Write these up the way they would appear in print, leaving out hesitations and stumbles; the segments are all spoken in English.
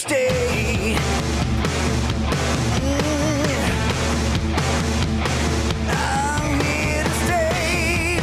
stay. I'm here to stay.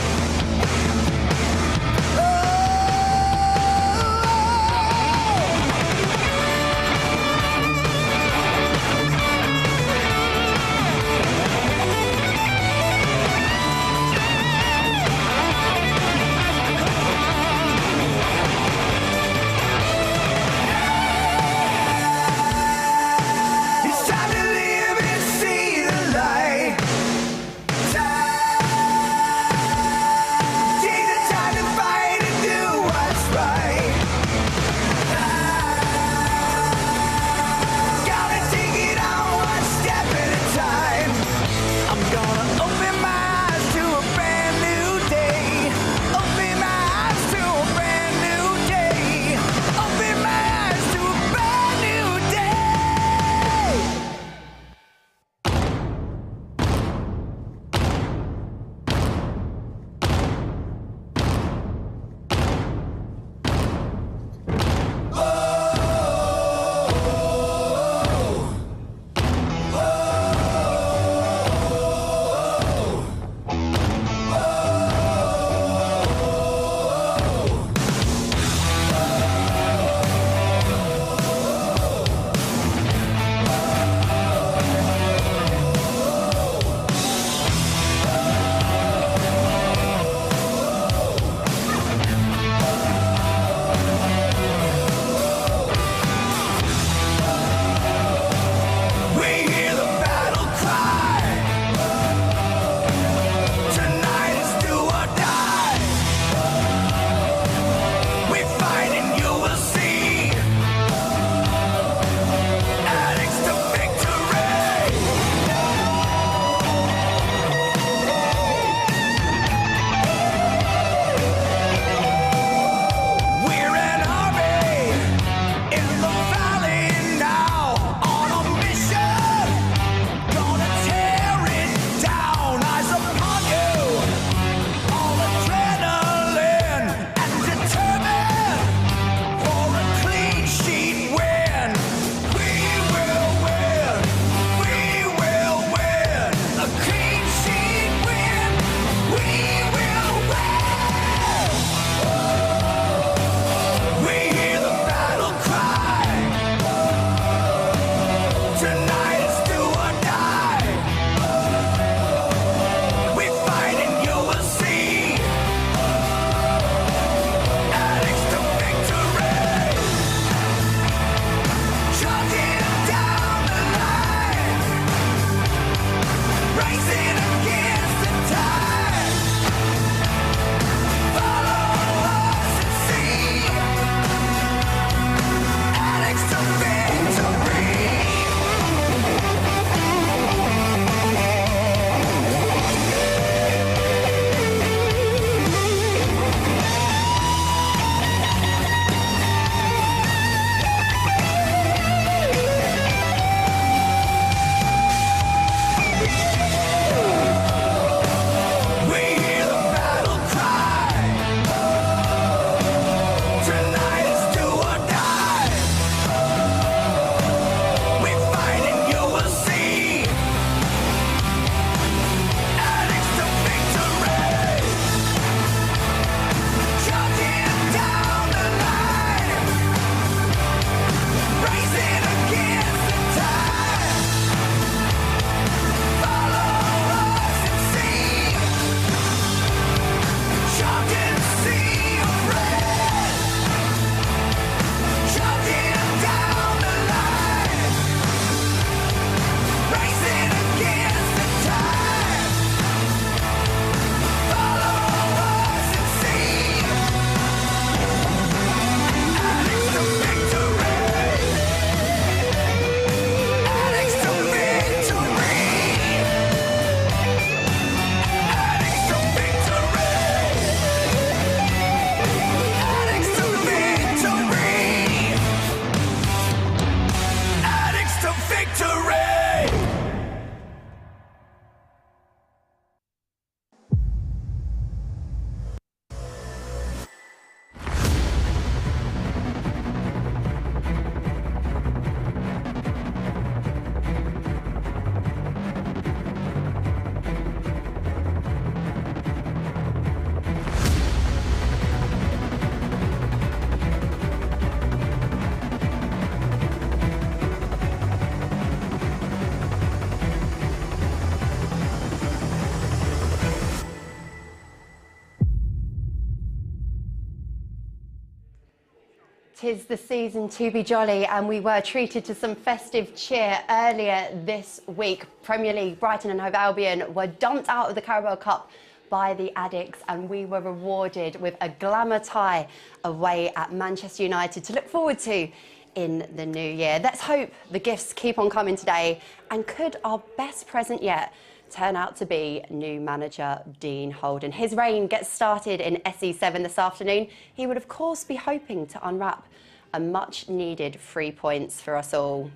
'tis the season to be jolly, and we were treated to some festive cheer earlier this week. Premier League, Brighton and Hove Albion were dumped out of the Carabao Cup by the Addicts, and we were rewarded with a glamour tie away at Manchester United to look forward to in the new year. Let's hope the gifts keep on coming today, and could our best present yet turn out to be new manager Dean Holden. His reign gets started in SE7 this afternoon. He would of course be hoping to unwrap a much needed 3 points for us all.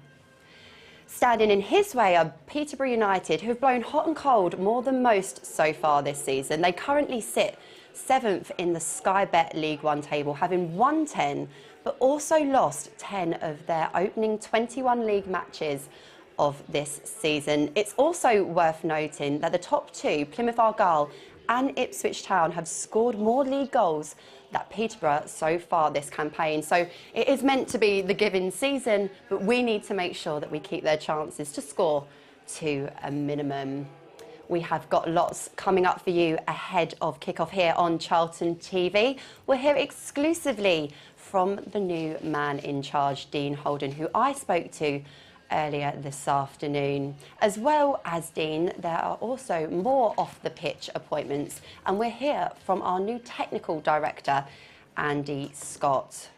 Standing in his way are Peterborough United, who have blown hot and cold more than most so far this season. They currently sit 7th in the Sky Bet League One table, having won 10 but also lost 10 of their opening 21 league matches of this season. It's also worth noting that the top two, Plymouth Argyle and Ipswich Town, have scored more league goals than Peterborough so far this campaign. So it is meant to be the giving season, but we need to make sure that we keep their chances to score to a minimum. We have got lots coming up for you ahead of kickoff here on Charlton TV. We'll hear exclusively from the new man in charge, Dean Holden, who I spoke to earlier this afternoon. As well as Dean, there are also more off-the-pitch appointments, and we're here from our new technical director, Andy Scott.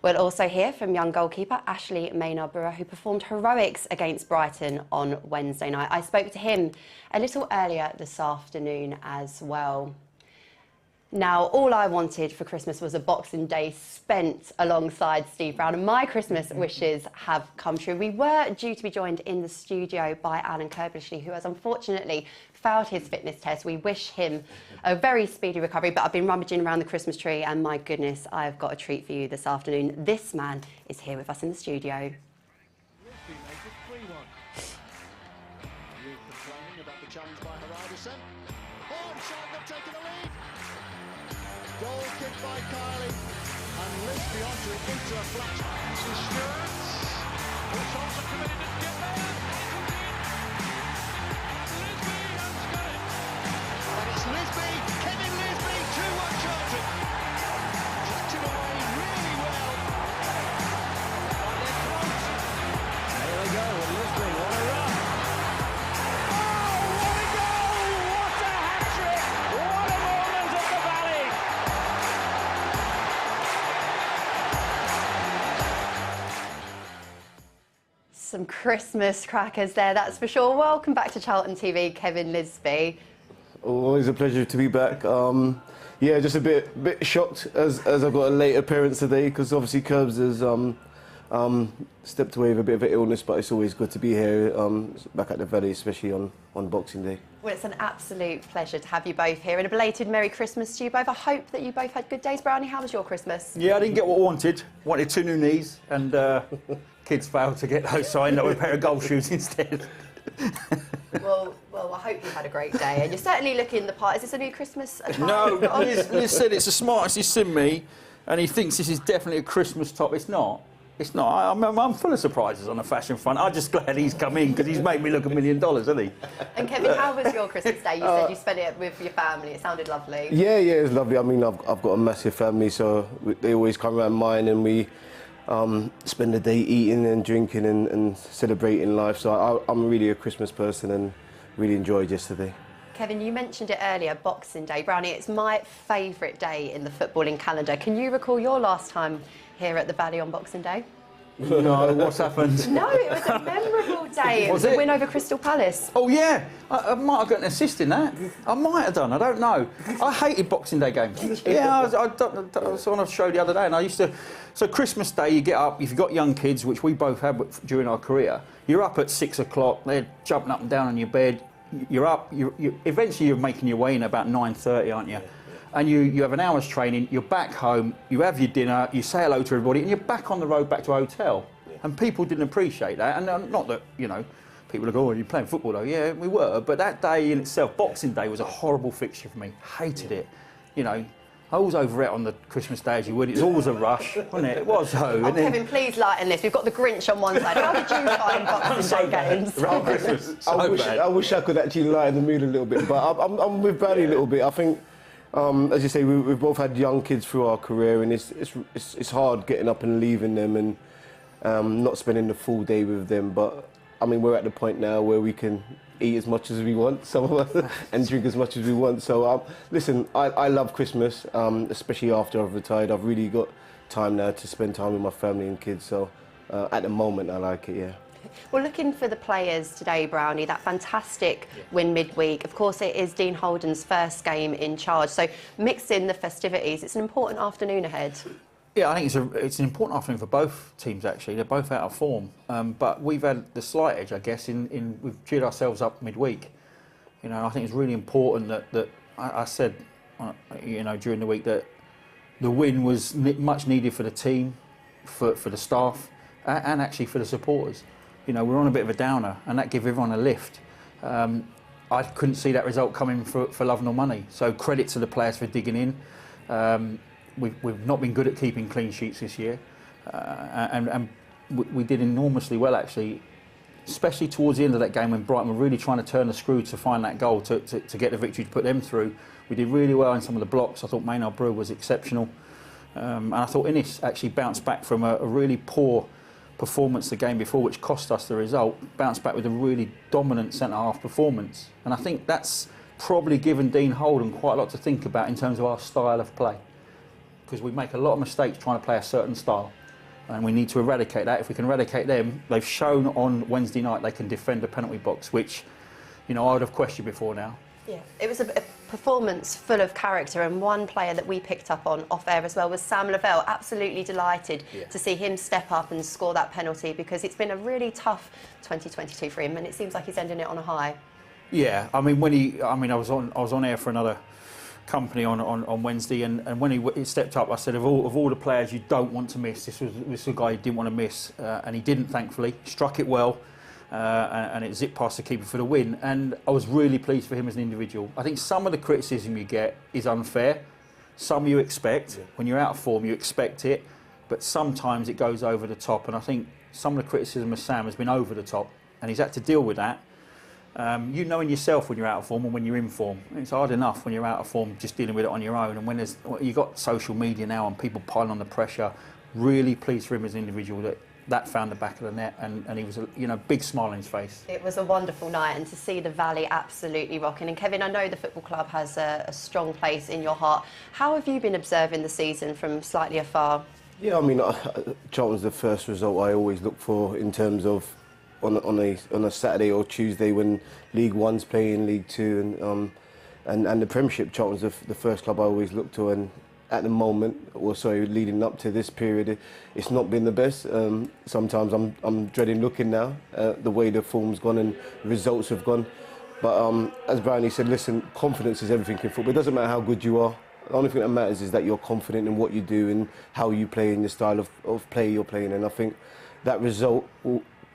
We'll also hear from young goalkeeper Ashley Maynard-Brewer, who performed heroics against Brighton on Wednesday night. I spoke to him a little earlier this afternoon as well. Now, all I wanted for Christmas was a Boxing Day spent alongside Steve Brown, and my Christmas wishes have come true. We were due to be joined in the studio by Alan Kirbishley, who has unfortunately failed his fitness test. We wish him a very speedy recovery, but I've been rummaging around the Christmas tree, and my goodness, I've got a treat for you this afternoon. This man is here with us in the studio. Goal kicked by Kylie, and Lisby onto it into a flash. This is Stewart. The shots are committed to get there. Lisby has got it. And it's Lisby, Kevin Lisby, 2-1 Charlton. Tucked it away really well. And they're close. There we go, and Lisby, what a run. Oh, what a goal! What a hat-trick! What a moment at the Valley! Some Christmas crackers there, that's for sure. Welcome back to Charlton TV, Kevin Lisby. Always a pleasure to be back. Yeah, just a bit shocked as I've got a late appearance today, because obviously Curbs has stepped away with a bit of an illness, but it's always good to be here back at the Valley, especially on Boxing Day. Well, it's an absolute pleasure to have you both here, and a belated Merry Christmas to you both. I hope that you both had good days. Brownie, how was your Christmas? Yeah, I didn't get what I wanted. Wanted 2 new knees, and kids failed to get those, so I ended up with a pair of golf shoes instead. Well, I hope you had a great day, and you're certainly looking the part. Is this a new Christmas attire? No, Liz said it's the smartest he's seen me, and he thinks this is definitely a Christmas top. It's not. It's not. I'm full of surprises on the fashion front. I'm just glad he's come in, because he's made me look $1 million, hasn't he? And Kevin, how was your Christmas day? You said you spent it with your family. It sounded lovely. Yeah, it's lovely. I mean, I've got a massive family, so they always come around mine, and we spend the day eating and drinking and celebrating life. So I'm really a Christmas person and really enjoyed yesterday. Kevin, you mentioned it earlier, Boxing Day. Brownie, it's my favourite day in the footballing calendar. Can you recall your last time here at the Valley on Boxing Day? No, what's happened? No, it was a memorable day. It was a win over Crystal Palace. Oh, yeah. I might have got an assist in that. I might have done. I don't know. I hated Boxing Day games. Yeah, I was on a show the other day, and I used to... So Christmas Day, you get up, if you've got young kids, which we both had during our career, you're up at 6 o'clock, they're jumping up and down on your bed, you're up, eventually you're making your way in about 9:30, aren't you? And you have an hour's training, you're back home, you have your dinner, you say hello to everybody, and you're back on the road back to a hotel. And people didn't appreciate that, and not that, you know, people are going, oh, you're playing football though. Yeah, we were, but that day in itself, Boxing Day, was a horrible fixture for me. Hated it. You know, I was over it on the Christmas Day as you would. It was always a rush, wasn't it? It was so. Oh, Kevin, please lighten this. We've got the Grinch on one side. How did you find Boxing Day games? Around Christmas. I wish I could actually lighten the mood a little bit, but I'm with Brownie a little bit. I think As you say, we've both had young kids through our career, and it's hard getting up and leaving them and not spending the full day with them. But I mean, we're at the point now where we can eat as much as we want, some of us, and drink as much as we want. So listen, I love Christmas, especially after I've retired. I've really got time now to spend time with my family and kids. So at the moment, I like it. Yeah. Well, looking for the players today, Brownie, that fantastic win midweek. Of course, it is Dean Holden's first game in charge. So mix in the festivities. It's an important afternoon ahead. Yeah, I think it's an important afternoon for both teams, actually. They're both out of form. But we've had the slight edge, I guess, in we've cheered ourselves up midweek. You know, I think it's really important that I said, you know, during the week that the win was much needed for the team, for the staff, and actually for the supporters. You know, we're on a bit of a downer, and that gave everyone a lift. I couldn't see that result coming for love nor money. So credit to the players for digging in. We've not been good at keeping clean sheets this year, and we did enormously well, actually, especially towards the end of that game when Brighton were really trying to turn the screw to find that goal to get the victory, to put them through. We did really well in some of the blocks. I thought Maynard-Brewer was exceptional, and I thought Innes actually bounced back from a really poor performance the game before, which cost us the result, bounced back with a really dominant centre-half performance. And I think that's probably given Dean Holden quite a lot to think about in terms of our style of play. Because we make a lot of mistakes trying to play a certain style. And we need to eradicate that. If we can eradicate them, they've shown on Wednesday night they can defend a penalty box, which, you know, I would have questioned before now. Yeah, it was a performance full of character, and one player that we picked up on off air as well was Sam Lavelle. Absolutely delighted to see him step up and score that penalty, because it's been a really tough 2022 for him, and it seems like he's ending it on a high. Yeah, I mean, I was on air for another company on Wednesday, and when he stepped up, I said of all the players you don't want to miss, this was a guy you didn't want to miss, and he didn't, thankfully. Struck it well. And it zipped past the keeper for the win, and I was really pleased for him as an individual. I think some of the criticism you get is unfair. Some you expect. When you're out of form, you expect it, but sometimes it goes over the top, and I think some of the criticism of Sam has been over the top, and he's had to deal with that. You know in yourself when you're out of form and when you're in form. It's hard enough when you're out of form just dealing with it on your own, and when you've got social media now and people piling on the pressure. Really pleased for him as an individual that found the back of the net, and he was a big smile on his face. It was a wonderful night, and to see the Valley absolutely rocking. And Kevin, I know the football club has a strong place in your heart. How have you been observing the season from slightly afar? Yeah, I mean, Charlton's the first result I always look for in terms of on a Saturday or Tuesday when League One's playing, League Two, and the Premiership. Charlton's the first club I always look to, and at the moment, leading up to this period, it's not been the best. Sometimes I'm dreading looking now the way the form's gone and the results have gone. But as Brownie said, listen, confidence is everything in football. It doesn't matter how good you are. The only thing that matters is that you're confident in what you do and how you play and the style of play you're playing. And I think that result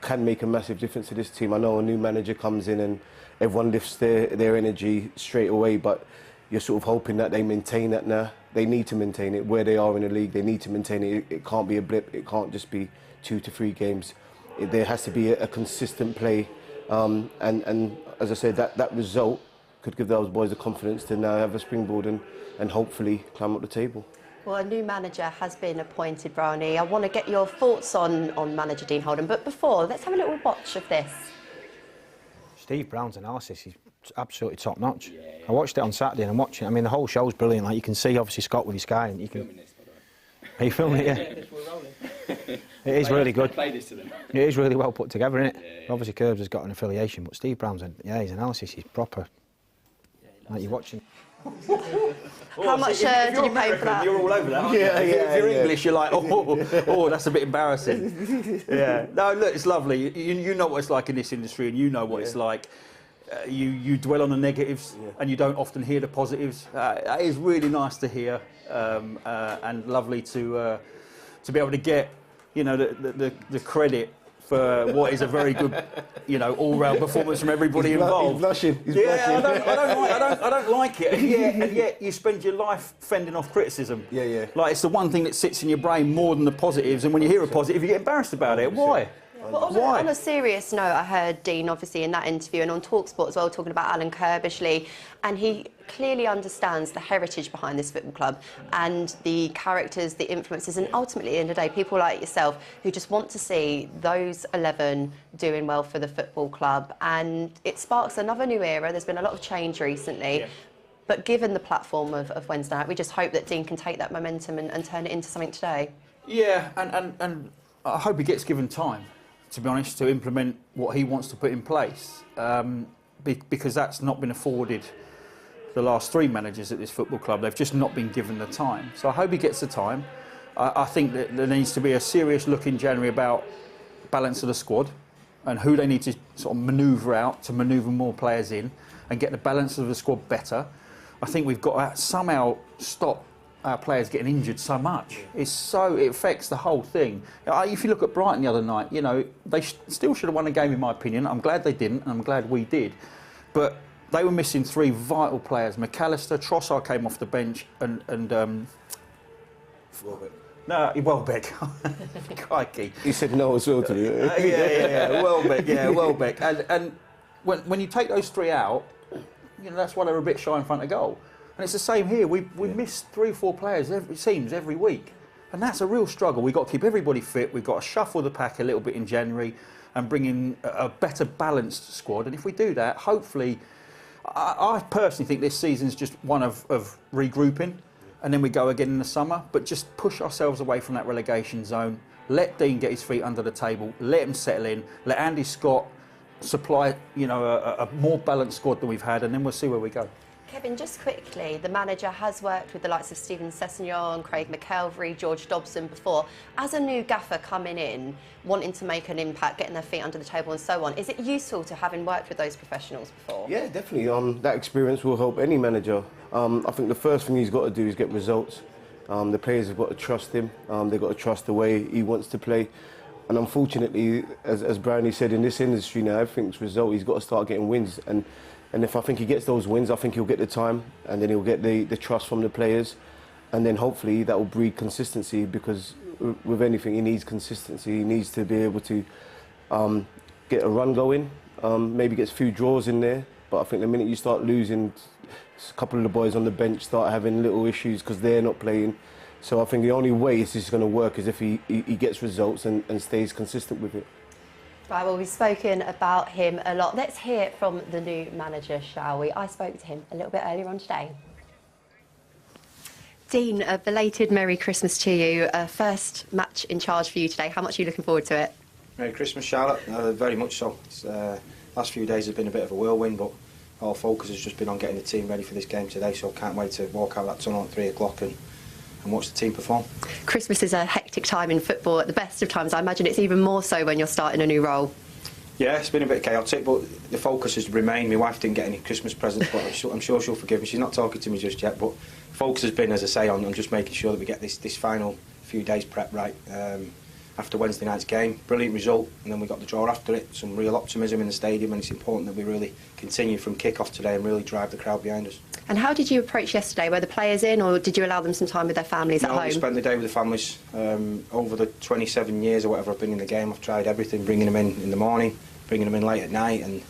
can make a massive difference to this team. I know a new manager comes in and everyone lifts their energy straight away, but you're sort of hoping that they maintain that now. They need to maintain it where they are in the league. They need to maintain it. It can't be a blip. It can't just be 2 to 3 games. There has to be a consistent play. And as I said, that result could give those boys the confidence to now have a springboard and hopefully climb up the table. Well, a new manager has been appointed, Brownie. I want to get your thoughts on manager Dean Holden. But before, let's have a little watch of this. Steve Brown's analysis is absolutely top notch. Yeah. I watched it on Saturday and I'm watching it. I mean, the whole show's brilliant. Like you can see, obviously Scott with his guy, and you can. Are you filming it? Yeah. We're rolling. It is really good. Play this to them. It is really well put together, isn't it? Yeah. Obviously, Curbs has got an affiliation, but Steve Brown's, his analysis is proper. Like you're watching. How much did you pay for that? You're all over that, aren't you? If you're English, you're like, oh, that's a bit embarrassing. Yeah. No, look, it's lovely. You know what it's like in this industry, and you know what it's like. You dwell on the negatives, and you don't often hear the positives. It is really nice to hear, and lovely to be able to get, the credit for what is a very good, all-round performance from everybody involved. He's blushing. He's blushing. I don't like it. And yet you spend your life fending off criticism. Yeah. Like it's the one thing that sits in your brain more than the positives. And when you hear a positive, you get embarrassed about it. Why? Well, Why? on a serious note, I heard Dean, obviously, in that interview and on TalkSport as well, talking about Alan Kirbishley, and he clearly understands the heritage behind this football club and the characters, the influences, and ultimately, at the end of the day, people like yourself who just want to see those 11 doing well for the football club. And it sparks another new era. There's been a lot of change recently. Yeah. But given the platform of Wednesday night, we just hope that Dean can take that momentum and turn it into something today. Yeah, and I hope he gets given time, to be honest, to implement what he wants to put in place, because that's not been afforded the last 3 managers at this football club. They've just not been given the time. So I hope he gets the time. I think that there needs to be a serious look in January about balance of the squad and who they need to sort of manoeuvre out to manoeuvre more players in and get the balance of the squad better. I think we've got to somehow stop our players getting injured so much. It affects the whole thing. If you look at Brighton the other night, you know, they still should have won the game in my opinion. I'm glad they didn't, and I'm glad we did. But they were missing 3 vital players. McAllister, Trossard came off the bench, and Welbeck. Crikey. He said no as well to you. Welbeck. And when you take those 3 out, you know, that's why they're a bit shy in front of goal. And it's the same here. We miss 3 or 4 players, it seems, every week. And that's a real struggle. We've got to keep everybody fit. We've got to shuffle the pack a little bit in January and bring in a better balanced squad. And if we do that, hopefully, I personally think this season's just one of regrouping. And then we go again in the summer. But just push ourselves away from that relegation zone. Let Dean get his feet under the table. Let him settle in. Let Andy Scott supply, you know, a more balanced squad than we've had. And then we'll see where we go. Kevin, just quickly, the manager has worked with the likes of Stephen Sessegnon, Craig McElvery, George Dobson before. As a new gaffer coming in, wanting to make an impact, getting their feet under the table and so on, is it useful to having worked with those professionals before? Yeah, definitely. That experience will help any manager. I think the first thing he's got to do is get results. The players have got to trust him. They've got to trust the way he wants to play. And unfortunately, as Brownie said, in this industry now, everything's result. He's got to start getting wins. And if I think he gets those wins, I think he'll get the time, and then he'll get the trust from the players, and then hopefully that will breed consistency, because with anything he needs consistency. He needs to be able to get a run going, maybe gets a few draws in there, but I think the minute you start losing, a couple of the boys on the bench start having little issues because they're not playing. So I think the only way this is going to work is if he gets results and stays consistent with it. Right, well, we've spoken about him a lot. Let's hear it from the new manager, shall we? I spoke to him a little bit earlier on today. Dean, a belated Merry Christmas to you. First match in charge for you today. How much are you looking forward to it? Merry Christmas, Charlotte. Very much so. Last few days have been a bit of a whirlwind, but our focus has just been on getting the team ready for this game today, so can't wait to walk out that tunnel at 3 o'clock and watch the team perform. Christmas is a hectic time in football at the best of times. I imagine it's even more so when you're starting a new role. Yeah, it's been a bit chaotic, but the focus has remained. My wife didn't get any Christmas presents, but I'm sure she'll forgive me. She's not talking to me just yet, but focus has been, as I say, on just making sure that we get this final few days prep right. After Wednesday night's game, brilliant result, and then we got the draw after it. Some real optimism in the stadium, and it's important that we really continue from kick-off today and really drive the crowd behind us. And how did you approach yesterday? Were the players in, or did you allow them some time with their families at home? We spent the day with the families. Over the 27 years or whatever I've been in the game, I've tried everything, bringing them in the morning, bringing them in late at night, and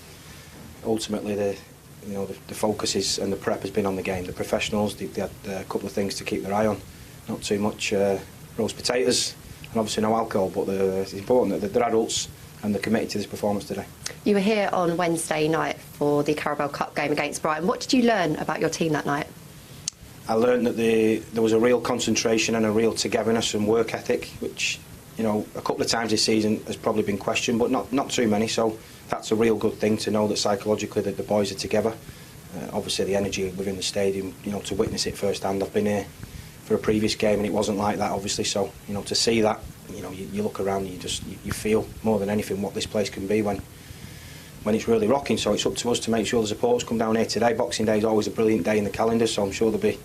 ultimately the focus is, and the prep has been on the game. The professionals, they had a couple of things to keep their eye on. Not too much roast potatoes, and obviously no alcohol, but it's important that they're adults and they're committed to this performance today. You were here on Wednesday night for the Carabao Cup game against Brighton. What did you learn about your team that night? I learned that there was a real concentration and a real togetherness and work ethic, which, you know, a couple of times this season has probably been questioned, but not too many. So that's a real good thing to know, that psychologically that the boys are together. Obviously the energy within the stadium, you know, to witness it firsthand. I've been here for a previous game and it wasn't like that, obviously. So, you know, to see that, you know, you look around and you feel more than anything what this place can be when it's really rocking. So it's up to us to make sure the supporters come down here today. Boxing Day is always a brilliant day in the calendar, so I'm sure there'll be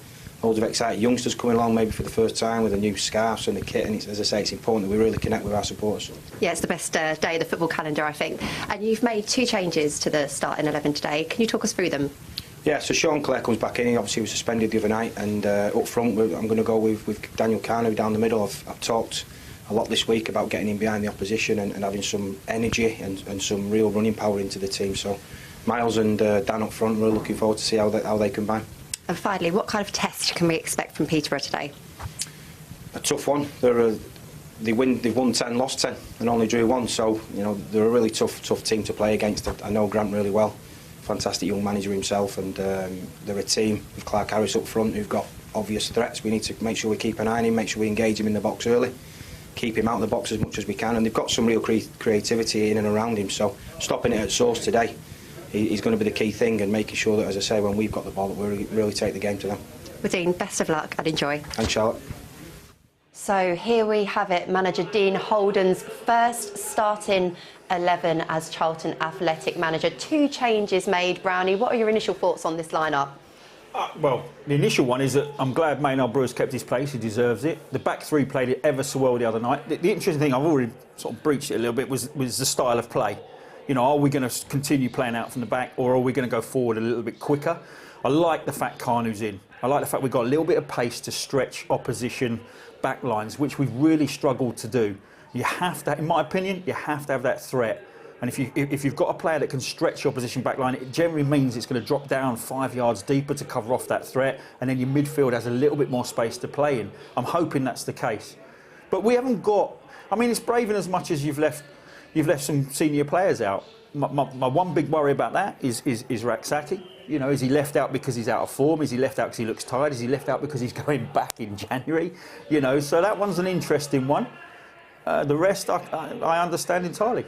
loads of excited youngsters coming along maybe for the first time with the new scarves and the kit, and as I say, it's important that we really connect with our supporters. Yeah, it's the best day of the football calendar, I think. And you've made 2 changes to the starting 11 today. Can you talk us through them? Yeah, so Sean Clare comes back in. He obviously was suspended the other night, and up front I'm going to go with Daniel Carnegie down the middle. I've talked a lot this week about getting in behind the opposition and having some energy and some real running power into the team. So Miles and Dan up front, we're looking forward to see how they combine. And finally, what kind of test can we expect from Peterborough today? A tough one. They've won 10, lost 10 and only drew 1, so you know they're a really tough team to play against. I know Grant really well, fantastic young manager himself, and they're a team with Clark Harris up front who've got obvious threats. We need to make sure we keep an eye on him, make sure we engage him in the box early, keep him out of the box as much as we can, and they've got some real creativity in and around him, so stopping it at source today is going to be the key thing, and making sure that, as I say, when we've got the ball, that we really take the game to them. Well, Dean, best of luck and enjoy. And Charlotte. So here we have it, manager Dean Holden's first starting 11 as Charlton Athletic manager. 2 changes made. Brownie, what are your initial thoughts on this lineup? Well, the initial one is that I'm glad Maynard-Brewer's kept his place. He deserves it. The back 3 played it ever so well the other night. The interesting thing, I've already sort of breached it a little bit, was the style of play. You know, are we going to continue playing out from the back, or are we going to go forward a little bit quicker? I like the fact Kanu's in. I like the fact we've got a little bit of pace to stretch opposition back lines, which we've really struggled to do. You have to, in my opinion, you have to have that threat. And if you've got a player that can stretch your opposition back line, it generally means it's going to drop down 5 yards deeper to cover off that threat, and then your midfield has a little bit more space to play in. I'm hoping that's the case. But we haven't got, I mean, it's brave in as much as you've left some senior players out. My one big worry about that is Raksaki. You know, is he left out because he's out of form? Is he left out because he looks tired? Is he left out because he's going back in January? You know, so that one's an interesting one. The rest I understand entirely.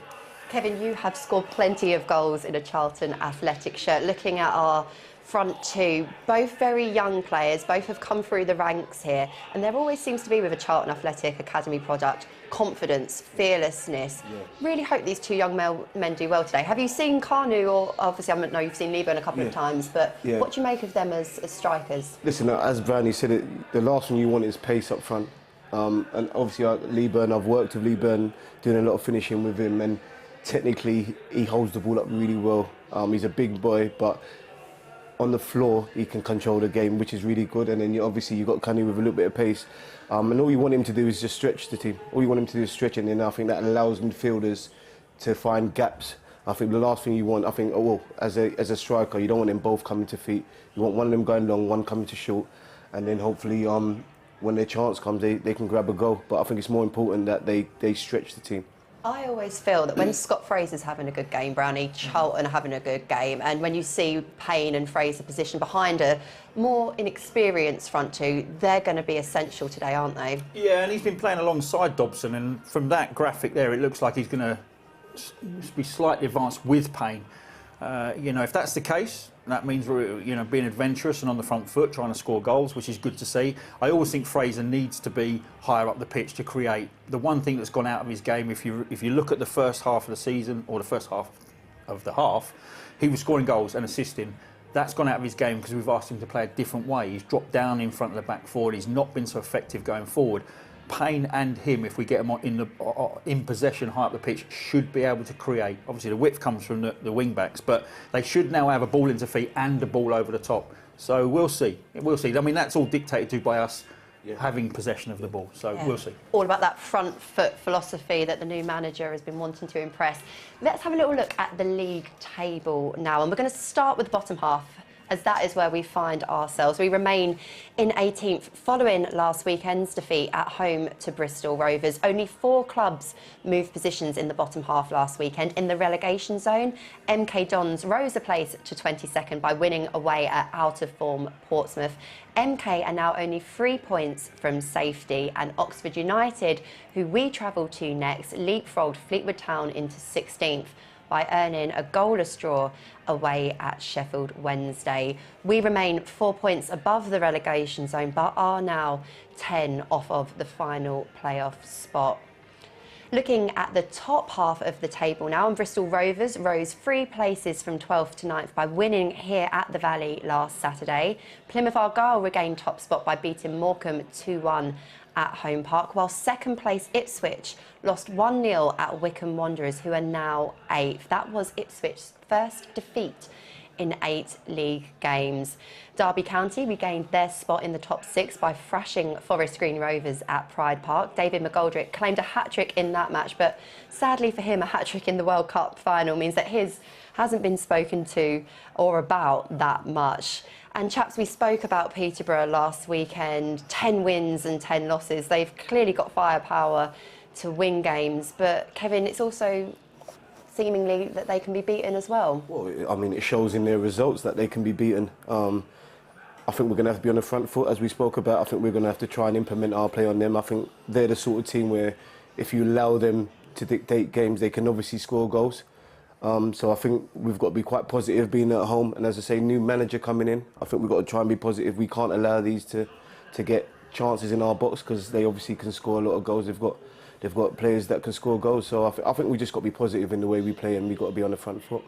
Kevin, you have scored plenty of goals in a Charlton Athletic shirt. Looking at our front 2, both very young players, both have come through the ranks here, and there always seems to be with a Charlton Athletic Academy product, confidence, fearlessness. Yeah. Really hope these 2 young men do well today. Have you seen Kanu, or obviously I know you've seen Liban a couple of times, but what do you make of them as strikers? Listen, as Brownie said, the last thing you want is pace up front. And obviously Liban, I've worked with Liban, doing a lot of finishing with him, and technically he holds the ball up really well. He's a big boy, but on the floor he can control the game, which is really good. And then obviously you've got Kanu with a little bit of pace, and all you want him to do is just stretch the team. All you want him to do is stretch, and then I think that allows midfielders to find gaps. I think the last thing you want, as a striker, you don't want them both coming to feet. You want one of them going long, one coming to short, and then hopefully when their chance comes, they can grab a goal. But I think it's more important that they stretch the team. I always feel that when Scott Fraser's having a good game, Brownie, Charlton are having a good game, and when you see Payne and Fraser positioned behind a more inexperienced front 2, they're going to be essential today, aren't they? Yeah, and he's been playing alongside Dobson, and from that graphic there, it looks like he's going to be slightly advanced with Payne. You know, if that's the case, that means we're being adventurous and on the front foot, trying to score goals, which is good to see. I always think Fraser needs to be higher up the pitch to create. The one thing that's gone out of his game, if you look at the first half of the season, or the first half of the half, he was scoring goals and assisting. That's gone out of his game because we've asked him to play a different way. He's dropped down in front of the back four, and he's not been so effective going forward. Payne and him, if we get them in possession high up the pitch, should be able to create. Obviously the width comes from the wing backs, but they should now have a ball into feet and a ball over the top. So we'll see. We'll see. I mean, that's all dictated to by us having possession of the ball. So we'll see. All about that front foot philosophy that the new manager has been wanting to impress. Let's have a little look at the league table now, and we're going to start with the bottom half, as that is where we find ourselves. We remain in 18th following last weekend's defeat at home to Bristol Rovers. Only 4 clubs moved positions in the bottom half last weekend. In the relegation zone, MK Dons rose a place to 22nd by winning away at out-of-form Portsmouth. MK are now only 3 points from safety, and Oxford United, who we travel to next, leapfrogged Fleetwood Town into 16th. By earning a goalless draw away at Sheffield Wednesday. We remain 4 points above the relegation zone, but are now 10 off of the final playoff spot. Looking at the top half of the table now, and Bristol Rovers rose 3 places from 12th to 9th by winning here at the Valley last Saturday. Plymouth Argyle regained top spot by beating Morecambe 2-1 at Home Park, while second place Ipswich lost 1-0 at Wycombe Wanderers, who are now 8th. That was Ipswich's first defeat in 8 league games. Derby County regained their spot in the top 6 by thrashing Forest Green Rovers at Pride Park. David McGoldrick claimed a hat-trick in that match, but sadly for him, a hat-trick in the World Cup final means that his hasn't been spoken to or about that much. And chaps, we spoke about Peterborough last weekend, 10 wins and 10 losses. They've clearly got firepower to win games, but Kevin, it's also seemingly that they can be beaten as well. Well, I mean, it shows in their results that they can be beaten. I think we're going to have to be on the front foot, as we spoke about. I think we're going to have to try and implement our play on them. I think they're the sort of team where if you allow them to dictate games, they can obviously score goals. So I think we've got to be quite positive being at home. And as I say, new manager coming in, I think we've got to try and be positive. We can't allow these to get chances in our box because they obviously can score a lot of goals. They've got players that can score goals. So I think we just got to be positive in the way we play and we've got to be on the front foot.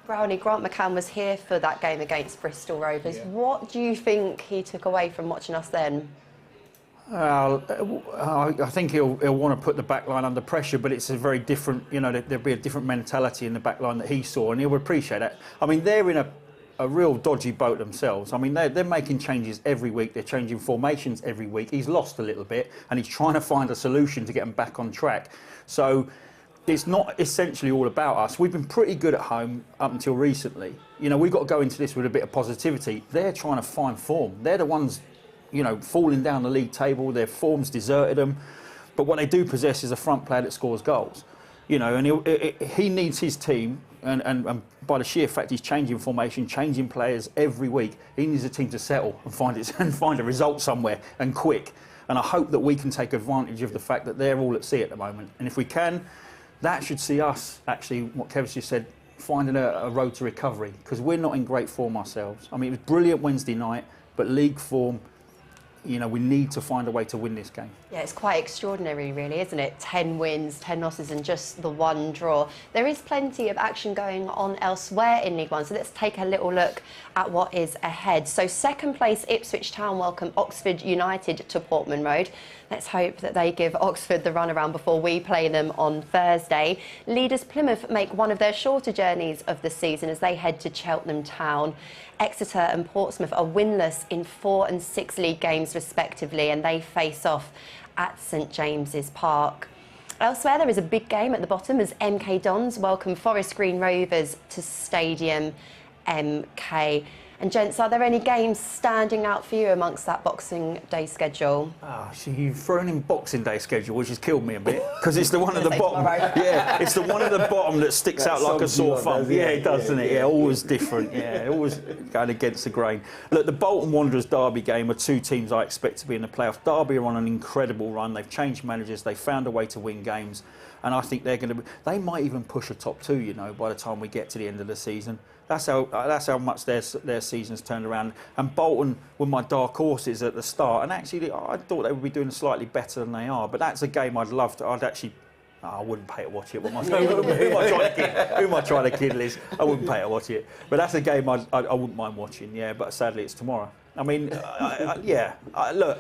Brownie, Grant McCann was here for that game against Bristol Rovers. Yeah. What do you think he took away from watching us then? I think he'll want to put the back line under pressure, but it's a very different, there'll be a different mentality in the back line that he saw, and he'll appreciate that. I mean, they're in a real dodgy boat themselves. I mean, they're making changes every week. They're changing formations every week. He's lost a little bit, and he's trying to find a solution to get them back on track. So it's not essentially all about us. We've been pretty good at home up until recently. We've got to go into this with a bit of positivity. They're trying to find form. They're the ones falling down the league table. Their form's deserted them. But what they do possess is a front player that scores goals. And he needs his team, and by the sheer fact he's changing formation, changing players every week, he needs a team to settle and find a result somewhere, and quick. And I hope that we can take advantage of the fact that they're all at sea at the moment. And if we can, that should see us, actually, what Kev's just said, finding a road to recovery, because we're not in great form ourselves. I mean, it was brilliant Wednesday night, but league form, we need to find a way to win this game. Yeah, it's quite extraordinary, really, isn't it? 10 wins, 10 losses and just the one draw. There is plenty of action going on elsewhere in League One, so let's take a little look at what is ahead. So second place Ipswich Town welcome Oxford United to Portman Road. Let's hope that they give Oxford the runaround before we play them on Thursday. Leaders Plymouth make one of their shorter journeys of the season as they head to Cheltenham Town. Exeter and Portsmouth are winless in 4 and 6 league games respectively, and they face off at St James's Park. Elsewhere, there is a big game at the bottom as MK Dons welcome Forest Green Rovers to Stadium MK. And gents, are there any games standing out for you amongst that Boxing Day schedule? So you've thrown in Boxing Day schedule, which has killed me a bit, because it's the one at the bottom. Yeah, it's the one at the bottom that sticks out like a sore thumb. Yeah, it does, doesn't it? Yeah, always different. Yeah, always going against the grain. Look, the Bolton Wanderers Derby game are two teams I expect to be in the playoffs. Derby are on an incredible run. They've changed managers. They've found a way to win games, and I think they're going to. They might even push a top 2. By the time we get to the end of the season. That's how much their season's turned around. And Bolton were my dark horses at the start, and actually I thought they would be doing slightly better than they are. But that's a game I'd love to. I wouldn't pay to watch it. Who am I trying to kid, Liz? I wouldn't pay to watch it. But that's a game I wouldn't mind watching. Yeah, but sadly it's tomorrow. I mean, look,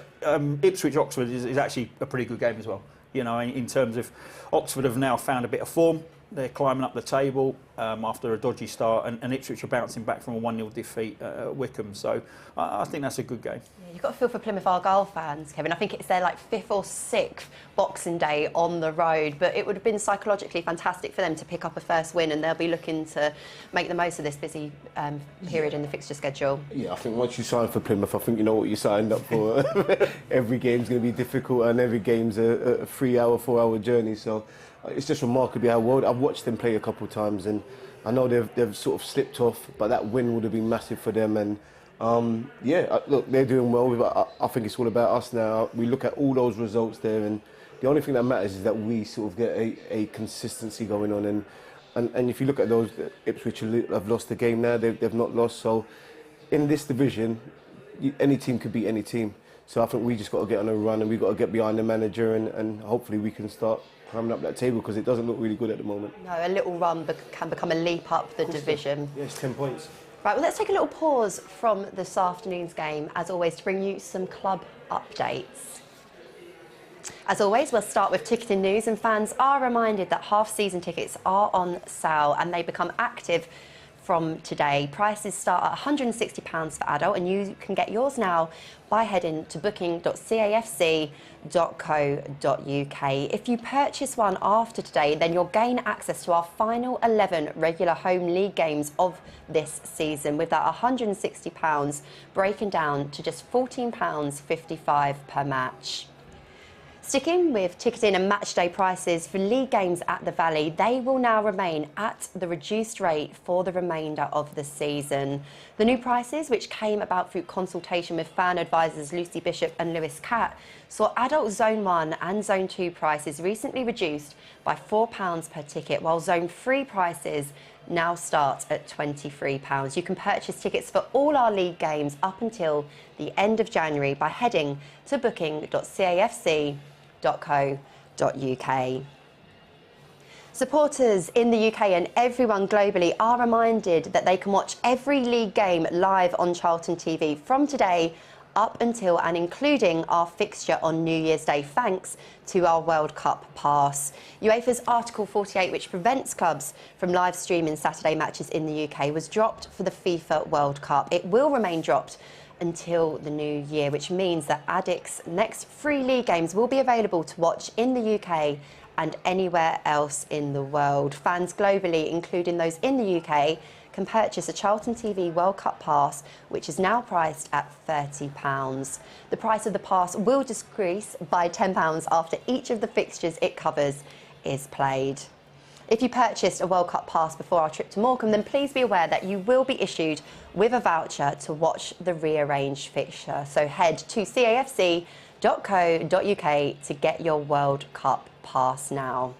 Ipswich Oxford is actually a pretty good game as well. In terms of Oxford have now found a bit of form. They're climbing up the table after a dodgy start, and Ipswich are bouncing back from a 1-0 defeat at Wycombe. So I think that's a good game. Yeah, you've got to feel for Plymouth Argyle fans, Kevin. I think it's their 5th or 6th Boxing Day on the road, but it would have been psychologically fantastic for them to pick up a first win, and they'll be looking to make the most of this busy period in the fixture schedule. Yeah, I think once you sign for Plymouth, I think you know what you signed up for. Every game's going to be difficult, and every game's a 3-hour, 4-hour journey. So it's just remarkable how well I've watched them play a couple of times, and I know they've sort of slipped off, but that win would have been massive for them. And look, they're doing well. I think it's all about us now. We look at all those results there, and the only thing that matters is that we sort of get a consistency going on. And if you look at those, Ipswich have lost the game now. They've not lost. So in this division, any team could beat any team. So I think we just got to get on a run, and we've got to get behind the manager, and hopefully we can start climbing up that table, because it doesn't look really good at the moment. No, a little run can become a leap up the division. Yes, 10 points. Right, well, let's take a little pause from this afternoon's game, as always, to bring you some club updates. As always, we'll start with ticketing news, and fans are reminded that half-season tickets are on sale, and they become active from today. Prices start at £160 for adult, and you can get yours now by heading to booking.cafc.co.uk. If you purchase one after today, then you'll gain access to our final 11 regular home league games of this season, with that £160 breaking down to just £14.55 per match. Sticking with ticketing and matchday prices for league games at the Valley, they will now remain at the reduced rate for the remainder of the season. The new prices, which came about through consultation with fan advisors Lucy Bishop and Lewis Catt, saw adult Zone 1 and Zone 2 prices recently reduced by £4 per ticket, while Zone 3 prices now start at £23. You can purchase tickets for all our league games up until the end of January by heading to booking.cafc.co.uk. Supporters in the UK and everyone globally are reminded that they can watch every league game live on Charlton TV from today up until and including our fixture on New Year's Day, thanks to our World Cup pass. UEFA's Article 48, which prevents clubs from live streaming Saturday matches in the UK, was dropped for the FIFA World Cup. It will remain dropped until the new year, which means that Addict's next 3 league games will be available to watch in the UK and anywhere else in the world. Fans globally, including those in the UK, can purchase a Charlton TV World Cup pass, which is now priced at £30. The price of the pass will decrease by £10 after each of the fixtures it covers is played. If you purchased a World Cup pass before our trip to Morecambe, then please be aware that you will be issued with a voucher to watch the rearranged fixture. So head to cafc.co.uk to get your World Cup pass now.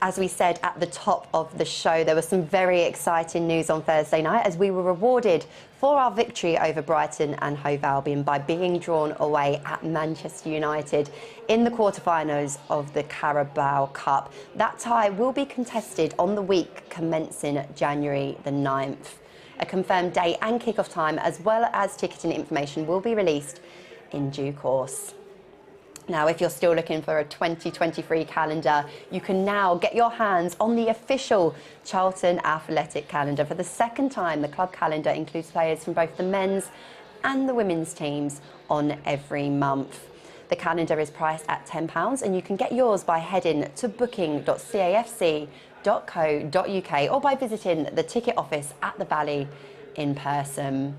As we said at the top of the show, there was some very exciting news on Thursday night as we were rewarded for our victory over Brighton and Hove Albion by being drawn away at Manchester United in the quarterfinals of the Carabao Cup. That tie will be contested on the week commencing January the 9th. A confirmed date and kick-off time, as well as ticketing information, will be released in due course. Now, if you're still looking for a 2023 calendar, you can now get your hands on the official Charlton Athletic calendar. For the second time, the club calendar includes players from both the men's and the women's teams on every month. The calendar is priced at £10 and you can get yours by heading to booking.cafc.co.uk or by visiting the ticket office at the Valley in person.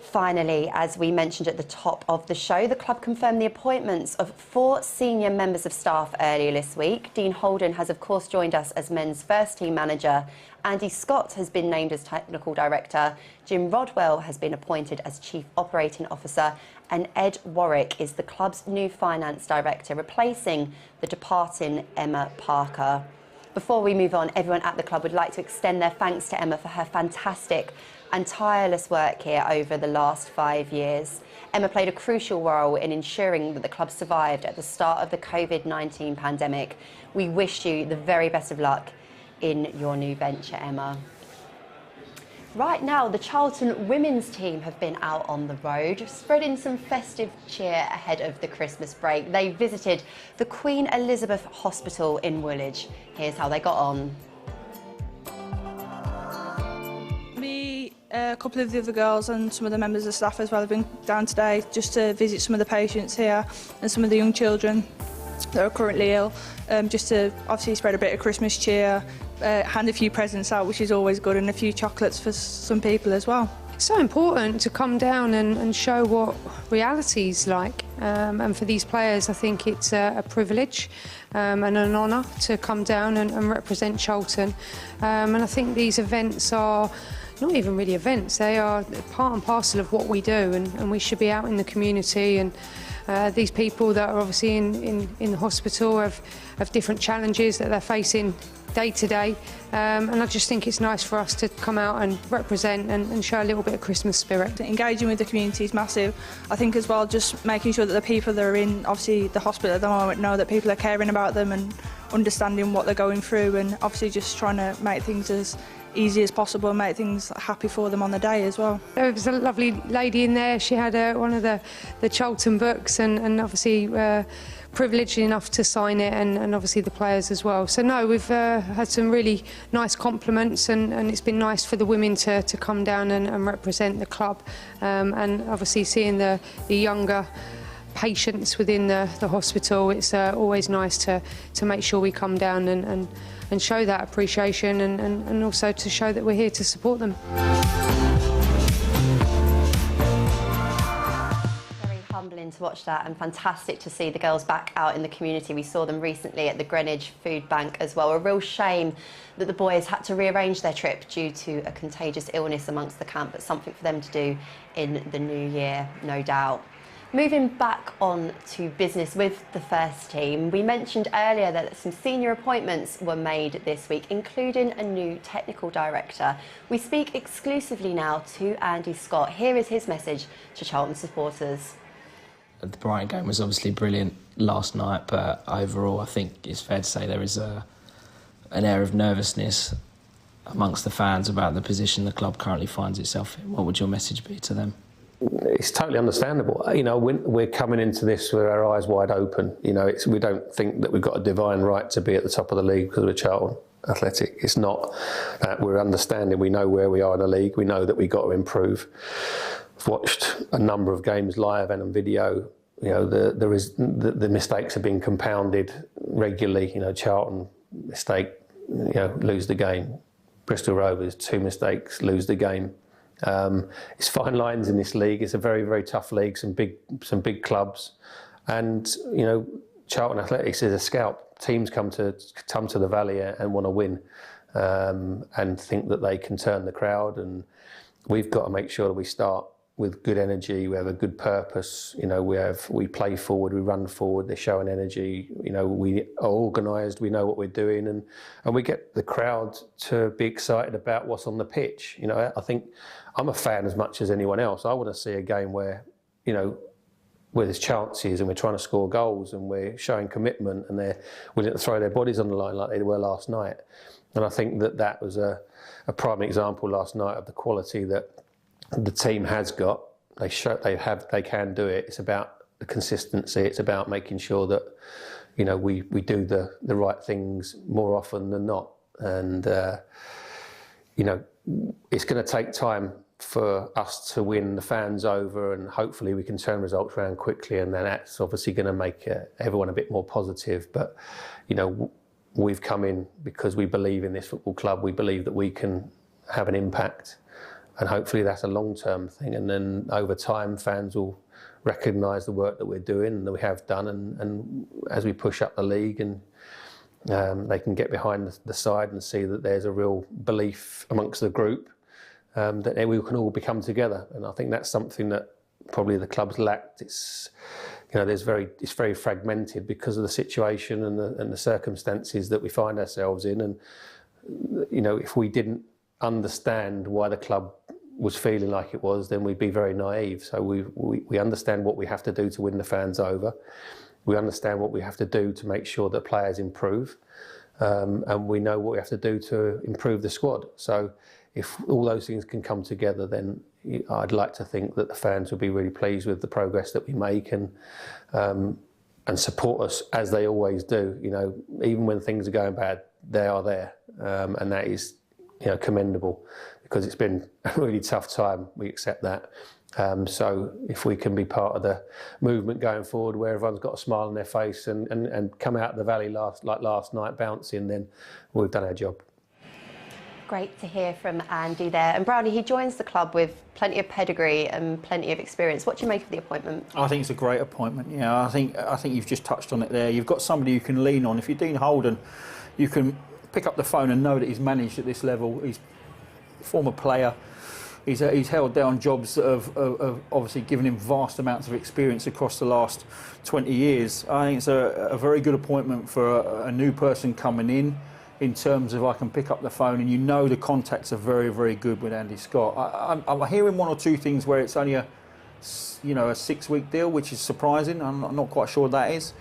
Finally, as we mentioned at the top of the show, the club confirmed the appointments of 4 senior members of staff earlier this week. Dean Holden has, of course, joined us as men's first-team manager. Andy Scott has been named as technical director. Jim Rodwell has been appointed as chief operating officer. And Ed Warwick is the club's new finance director, replacing the departing Emma Parker. Before we move on, everyone at the club would like to extend their thanks to Emma for her fantastic and tireless work here over the last 5 years. Emma played a crucial role in ensuring that the club survived at the start of the COVID-19 pandemic. We wish you the very best of luck in your new venture, Emma. Right now, the Charlton women's team have been out on the road, spreading some festive cheer ahead of the Christmas break. They visited the Queen Elizabeth Hospital in Woolwich. Here's how they got on. A couple of the other girls and some of the members of staff as well have been down today just to visit some of the patients here and some of the young children that are currently ill, just to obviously spread a bit of Christmas cheer, hand a few presents out, which is always good, and a few chocolates for some people as well. It's so important to come down and show what reality's like, and for these players I think it's a privilege and an honour to come down and represent Charlton, and I think these events are not even really events, they are part and parcel of what we do, and we should be out in the community, and these people that are obviously in the hospital have different challenges that they're facing day to day, and I just think it's nice for us to come out and represent and show a little bit of Christmas spirit. Engaging with the community is massive. I think as well just making sure that the people that are in obviously the hospital at the moment know that people are caring about them and understanding what they're going through, and obviously just trying to make things as easy as possible and make things happy for them on the day as well. There was a lovely lady in there. She had one of the Charlton books, and obviously privileged enough to sign it, and obviously the players as well. So no, we've had some really nice compliments, and it's been nice for the women to come down and represent the club, and obviously seeing the younger patients within the hospital. It's always nice to make sure we come down and show that appreciation, and also to show that we're here to support them. Very humbling to watch that, and fantastic to see the girls back out in the community. We saw them recently at the Greenwich Food Bank as well. A real shame that the boys had to rearrange their trip due to a contagious illness amongst the camp, but something for them to do in the new year, no doubt. Moving back on to business with the first team, we mentioned earlier that some senior appointments were made this week, including a new technical director. We speak exclusively now to Andy Scott. Here is his message to Charlton supporters. The Brighton game was obviously brilliant last night, but overall I think it's fair to say there is an air of nervousness amongst the fans about the position the club currently finds itself in. What would your message be to them? It's totally understandable. You know, we're coming into this with our eyes wide open. You know, we don't think that we've got a divine right to be at the top of the league because we're Charlton Athletic. It's not that. We're understanding. We know where we are in the league. We know that we've got to improve. I've watched a number of games live and on video. You know, the mistakes have been compounded regularly. You know, Charlton mistake, you know, lose the game. Bristol Rovers 2 mistakes, lose the game. It's fine lines in this league. It's a very, very tough league. Some big clubs, and you know, Charlton Athletics is a scalp. Teams come to the Valley and want to win, and think that they can turn the crowd. And we've got to make sure that we start with good energy. We have a good purpose. You know, we play forward, we run forward. They're showing energy. You know, we are organised. We know what we're doing, and we get the crowd to be excited about what's on the pitch. You know, I think I'm a fan as much as anyone else. I want to see a game where, you know, where there's chances and we're trying to score goals and we're showing commitment and they're willing to throw their bodies on the line like they were last night. And I think that was a prime example last night of the quality that the team has got. They can do it. It's about the consistency. It's about making sure that, you know, we do the right things more often than not. And you know, it's going to take time for us to win the fans over, and hopefully we can turn results around quickly, and then that's obviously going to make everyone a bit more positive. But you know, we've come in because we believe in this football club. We believe that we can have an impact, and hopefully that's a long-term thing. And then over time, fans will recognise the work that we're doing and that we have done, and as we push up the league, and they can get behind the side and see that there's a real belief amongst the group that we can all become together. And I think that's something that probably the club's lacked. It's, you know, it's very fragmented because of the situation and the circumstances that we find ourselves in. And you know, if we didn't understand why the club was feeling like it was, then we'd be very naive. So we understand what we have to do to win the fans over. We understand what we have to do to make sure that players improve, and we know what we have to do to improve the squad. So if all those things can come together, then I'd like to think that the fans will be really pleased with the progress that we make, and support us as they always do. You know, even when things are going bad, they are there, and that is, you know, commendable, because it's been a really tough time. We accept that. So if we can be part of the movement going forward, where everyone's got a smile on their face and come out of the Valley like last night bouncing, then we've done our job. Great to hear from Andy there. And Brownie, he joins the club with plenty of pedigree and plenty of experience. What do you make of the appointment? I think it's a great appointment. Yeah, I think you've just touched on it there. You've got somebody you can lean on. If you're Dean Holden, you can pick up the phone and know that he's managed at this level. He's a former player. He's held down jobs that have obviously given him vast amounts of experience across the last 20 years. I think it's a very good appointment for a new person coming in terms of I can pick up the phone, and you know the contacts are very, very good with Andy Scott. I'm hearing one or two things where it's only a 6-week deal, which is surprising. I'm not quite sure that is.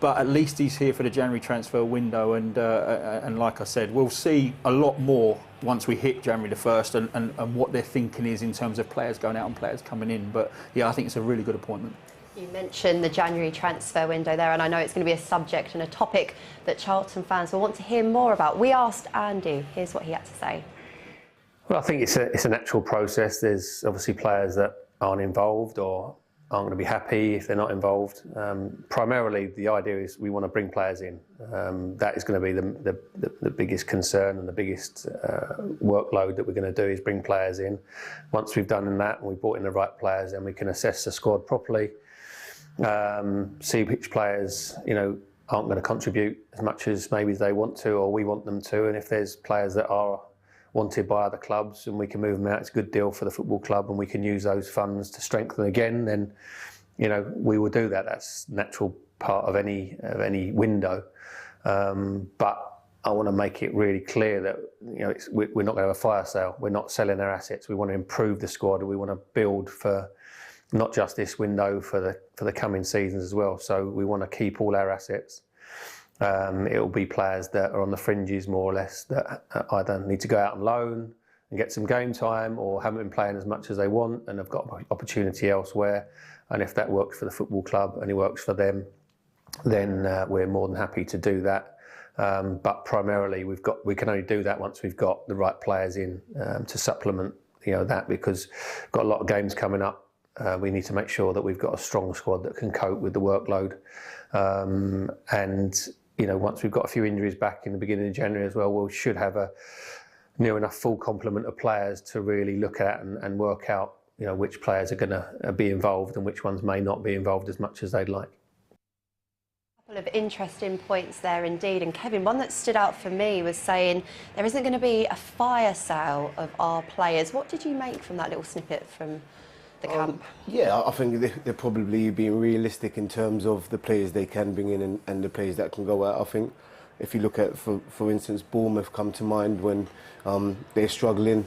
But at least he's here for the January transfer window, and like I said, we'll see a lot more once we hit January the 1st, and what their thinking is in terms of players going out and players coming in. But yeah, I think it's a really good appointment. You mentioned the January transfer window there, and I know it's going to be a subject and a topic that Charlton fans will want to hear more about. We asked Andy, here's what he had to say. Well, I think it's a natural process. There's obviously players that aren't involved or aren't going to be happy if they're not involved. Primarily, the idea is we want to bring players in. That is going to be the biggest concern and the biggest workload that we're going to do is bring players in. Once we've done that and we've brought in the right players, then we can assess the squad properly. See which players, aren't going to contribute as much as maybe they want to or we want them to, and if there's players that are wanted by other clubs and we can move them out, it's a good deal for the football club and we can use those funds to strengthen again, then we will do that. That's a natural part of any window. But I want to make it really clear that we're not going to have a fire sale. We're not selling our assets. We want to improve the squad. We want to build for not just this window, for the coming seasons as well. So we want to keep all our assets. It'll be players that are on the fringes more or less that either need to go out on loan and get some game time or haven't been playing as much as they want and have got opportunity elsewhere. And if that works for the football club and it works for them, then we're more than happy to do that. But primarily we can only do that once we've got the right players in to supplement that, because we've got a lot of games coming up. We need to make sure that we've got a strong squad that can cope with the workload. Once we've got a few injuries back in the beginning of January as well, we should have a near enough full complement of players to really look at and work out, which players are going to be involved and which ones may not be involved as much as they'd like. A couple of interesting points there indeed. And Kevin, one that stood out for me was saying there isn't going to be a fire sale of our players. What did you make from that little snippet from the camp? Yeah, I think they're probably being realistic in terms of the players they can bring in and the players that can go out. I think if you look at, for instance, Bournemouth come to mind when they're struggling.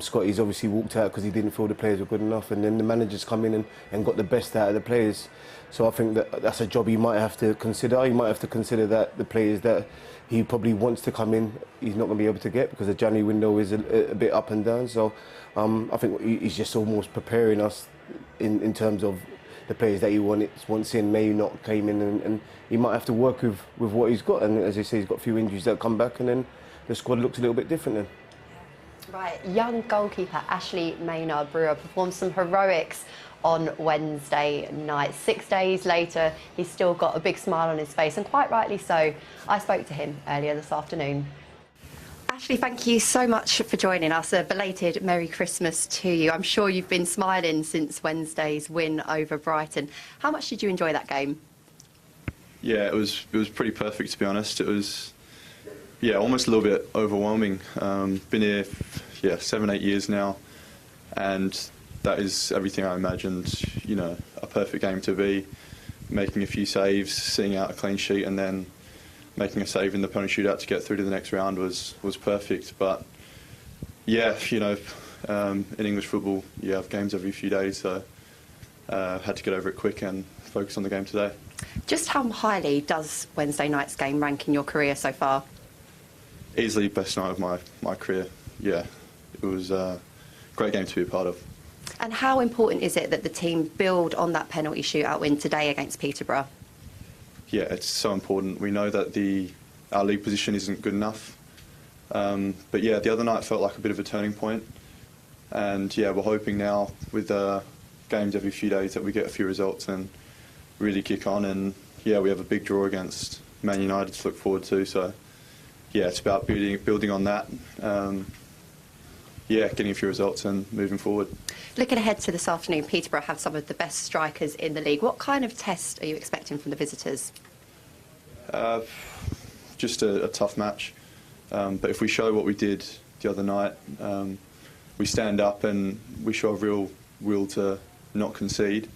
Scotty's obviously walked out because he didn't feel the players were good enough, and then the manager's come in and got the best out of the players. So I think that's a job he might have to consider. He might have to consider that the players that he probably wants to come in, he's not going to be able to get because the January window is a bit up and down. So I think he's just almost preparing us in terms of the players that he wants in may not came in, and he might have to work with what he's got. And as I say, he's got a few injuries that come back, and then the squad looks a little bit different then. Right, young goalkeeper Ashley Maynard-Brewer performed some heroics on Wednesday night. 6 days later, he's still got a big smile on his face, and quite rightly so. I spoke to him earlier this afternoon. Ashley, thank you so much for joining us. A belated Merry Christmas to you. I'm sure you've been smiling since Wednesday's win over Brighton. How much did you enjoy that game? Yeah, it was pretty perfect, to be honest. It was, almost a little bit overwhelming. Been here, 7-8 years now, and that is everything I imagined. A perfect game to be, making a few saves, seeing out a clean sheet, and then making a save in the penalty shootout to get through to the next round was perfect. But in English football, you have games every few days, so had to get over it quick and focus on the game today. Just how highly does Wednesday night's game rank in your career so far? Easily best night of my career. Yeah, it was a great game to be a part of. And how important is it that the team build on that penalty shootout win today against Peterborough? Yeah, it's so important. We know that our league position isn't good enough. But the other night felt like a bit of a turning point. And we're hoping now with games every few days that we get a few results and really kick on. And we have a big draw against Man United to look forward to. So it's about building on that. Getting a few results and moving forward. Looking ahead to this afternoon, Peterborough have some of the best strikers in the league. What kind of test are you expecting from the visitors? Just a tough match. But if we show what we did the other night, we stand up and we show a real will to not concede,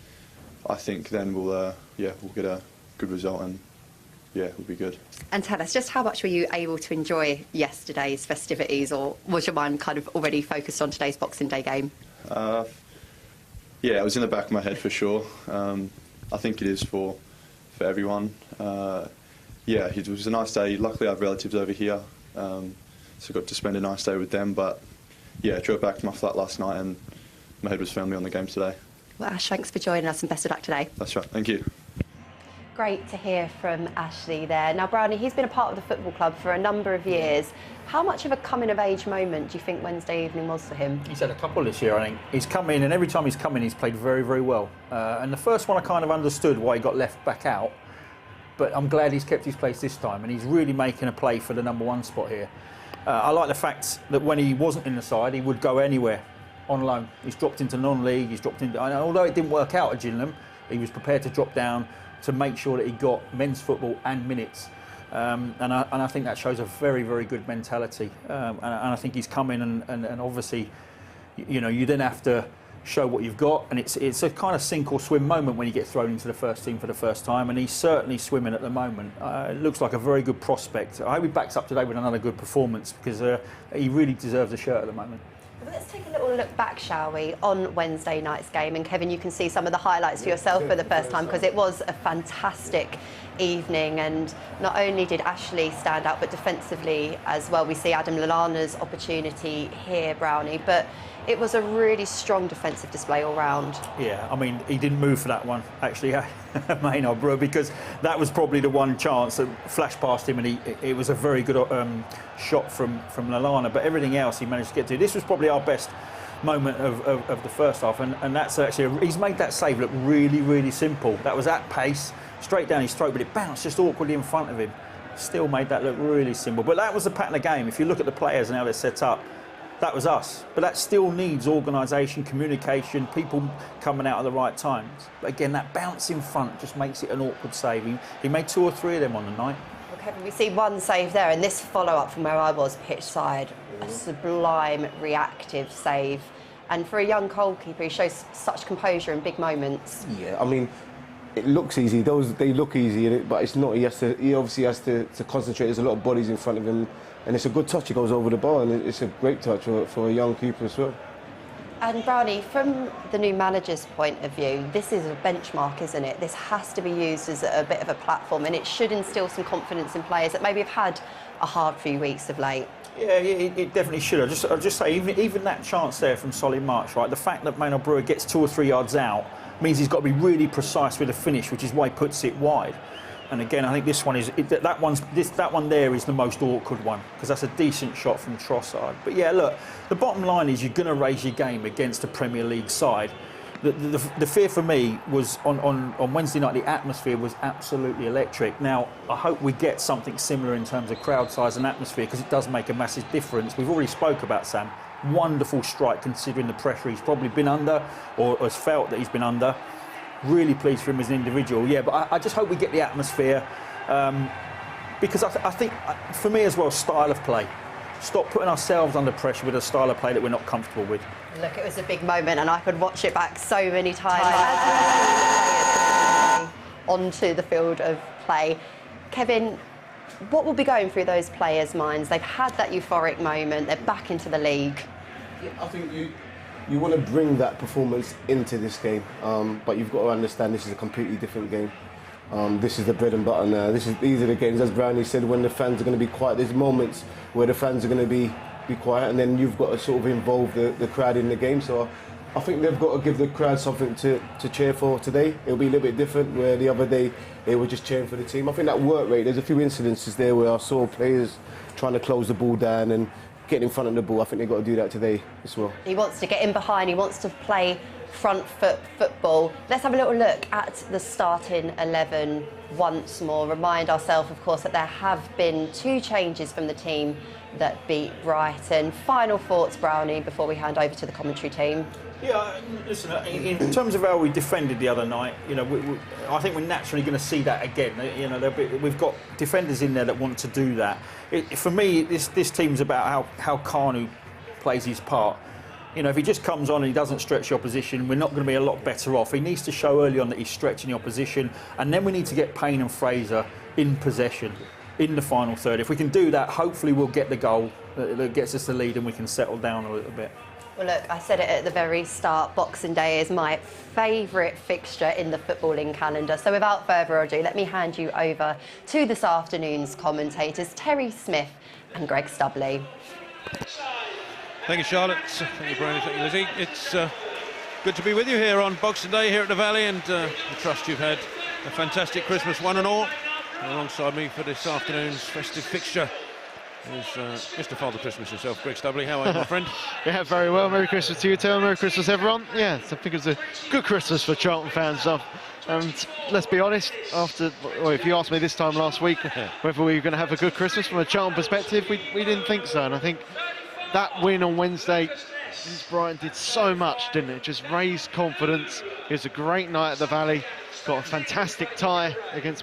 I think then we'll get a good result and it'll be good. And tell us, just how much were you able to enjoy yesterday's festivities, or was your mind kind of already focused on today's Boxing Day game? It was in the back of my head for sure. I think it is for everyone. It was a nice day. Luckily I have relatives over here, so I got to spend a nice day with them. But drove back to my flat last night and my head was firmly on the game today. Well, Ash, thanks for joining us and best of luck today. That's right. Thank you. Great to hear from Ashley there. Now, Brownie, he's been a part of the football club for a number of years. How much of a coming-of-age moment do you think Wednesday evening was for him? He's had a couple this year, I think. He's come in, and every time he's come in, he's played very, very well. And the first one I kind of understood why he got left back out, but I'm glad he's kept his place this time, and he's really making a play for the #1 spot here. I like the fact that when he wasn't in the side, he would go anywhere on loan. He's dropped into non-league, he's dropped into... And although it didn't work out at Gillingham, he was prepared to drop down to make sure that he got men's football and minutes. And I think that shows a very, very good mentality. And I think he's come in and obviously, you know, you then have to show what you've got, and it's a kind of sink or swim moment when you get thrown into the first team for the first time, and he's certainly swimming at the moment. It looks like a very good prospect. I hope he backs up today with another good performance, because he really deserves a shirt at the moment. Let's take a little look back, shall we, on Wednesday night's game. And Kevin, you can see some of the highlights for yourself for the first time, because it was a fantastic evening. And not only did Ashley stand out, but defensively as well. We see Adam Lallana's opportunity here, Brownie, but it was a really strong defensive display all round. Yeah, I mean, he didn't move for that one, actually, Maynard-Brewer, because that was probably the one chance that flashed past him, and it was a very good shot from Lallana, but everything else he managed to get to. This was probably our best moment of the first half, and that's actually, he's made that save look really, really simple. That was at pace, straight down his throat, but it bounced just awkwardly in front of him. Still made that look really simple. But that was the pattern of the game. If you look at the players and how they're set up, that was us. But that still needs organisation, communication, people coming out at the right times. But again, that bounce in front just makes it an awkward save. He made 2 or 3 of them on the night. Well, Kevin, we see one save there, and this follow-up from where I was pitch side, a sublime reactive save. And for a young goalkeeper, he shows such composure in big moments. Yeah, I mean, it looks easy. They look easy, but it's not. He obviously has to concentrate. There's a lot of bodies in front of him. And it's a good touch. He goes over the bar, and it's a great touch for a young keeper as well. And Brownie, from the new manager's point of view, this is a benchmark, isn't it? This has to be used as a bit of a platform, and it should instil some confidence in players that maybe have had a hard few weeks of late. Yeah, it definitely should. I'll just say, even that chance there from Solly March, right? The fact that Maynard-Brewer gets 2 or 3 yards out means he's got to be really precise with the finish, which is why he puts it wide. And again, I think this one is that one there is the most awkward one, because that's a decent shot from Trossard. But yeah, look, the bottom line is you're going to raise your game against a Premier League side. The fear for me was on Wednesday night. The atmosphere was absolutely electric. Now I hope we get something similar in terms of crowd size and atmosphere, because it does make a massive difference. We've already spoke about Sam. Wonderful strike considering the pressure he's probably been under, or has felt that he's been under. Really pleased for him as an individual, yeah, but I just hope we get the atmosphere, because I think, for me as well, style of play. Stop putting ourselves under pressure with a style of play that we're not comfortable with. Look, it was a big moment, and I could watch it back so many times. Onto the field of play. Kevin, what will be going through those players' minds? They've had that euphoric moment, they're back into the league. Yeah, I think you want to bring that performance into this game, but you've got to understand this is a completely different game. This is the bread and butter now. These are the games, as Brownie said, when the fans are going to be quiet. There's moments where the fans are going to be quiet, and then you've got to sort of involve the crowd in the game. So I think they've got to give the crowd something to cheer for today. It'll be a little bit different, where the other day they were just cheering for the team. I think that work rate, there's a few incidences there where I saw players trying to close the ball down and getting in front of the ball. I think they've got to do that today as well. He wants to get in behind, he wants to play front foot football. Let's have a little look at the starting 11 once more. Remind ourselves, of course, that there have been 2 changes from the team that beat Brighton. Final thoughts, Brownie, before we hand over to the commentary team. Yeah, listen, in terms of how we defended the other night, you know, I think we're naturally going to see that again. You know, we've got defenders in there that want to do that. For me, this team's about how Kanu plays his part. You know, if he just comes on and he doesn't stretch the opposition, we're not going to be a lot better off. He needs to show early on that he's stretching the opposition, and then we need to get Payne and Fraser in possession in the final third. If we can do that, hopefully we'll get the goal that gets us the lead, and we can settle down a little bit. Well, look, I said it at the very start, Boxing Day is my favourite fixture in the footballing calendar. So without further ado, let me hand you over to this afternoon's commentators, Terry Smith and Greg Stubley. Thank you, Charlotte. Thank you, Brian. Thank you, Lizzie. It's Good to be with you here on Boxing Day here at the Valley, and I trust you've had a fantastic Christmas, one and all. Alongside me for this afternoon's festive fixture is Mr. Father Christmas himself, Greg Stubley. How are you, my friend? Yeah, very well. Merry Christmas to you, too. Merry Christmas, everyone. Yeah, I think it was a good Christmas for Charlton fans. And let's be honest, if you asked me this time last week whether we were going to have a good Christmas from a Charlton perspective, we didn't think so. And I think that win on Wednesday against Brighton did so much, didn't it? Just raised confidence. It was a great night at the Valley. Got a fantastic tie against